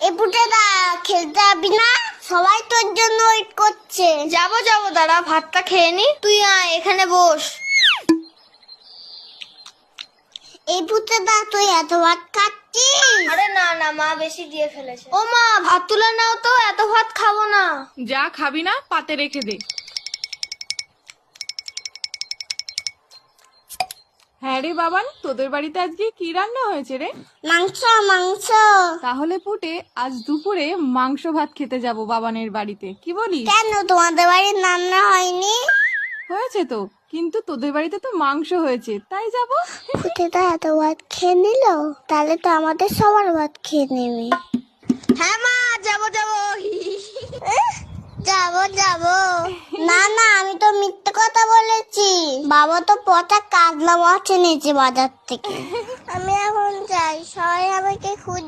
এই পুটেদা খেলতে যাবি না? সবাই তোর জন্য ওয়েট করছে। যাবো দাঁড়া, ভাতটা খেয়ে নি। তুই আয়, এখানে বস। এই পুটেদা তুই এত ভাত খাচ্ছিস? আরে না মা বেশি দিয়ে ফেলেছে। ও মা, ভাত তুলে নাও তো, এত ভাত খাবো না। যা খাবি না পাতে রেখে দে। হ্যাঁ রে বাবান, তোদের বাড়িতে আজকে কি রান্না হয়েছে রে? মাংস মাংস। তাহলে পুটে আজ দুপুরে মাংস ভাত খেতে যাব বাবানের বাড়িতে, কি বলিস? কেন তোমাদের বাড়ির রান্না হয়নি? হয়েছে তো, কিন্তু তোদের বাড়িতে তো মাংস হয়েছে, তাই যাব। পুটেদা এত ভাত খেয়ে নিল, তাহলে তো আমাদের সবার ভাত খেয়ে নেবে। হ্যাঁ মা, যাবো যাবো। না আমি তো মিথ্যে কথা বলেছি। বাবা তো পচা কাজলা মাছ এনেছে বাজার থেকে। আমি এখন যাই, সবাই আমাকে খুঁজে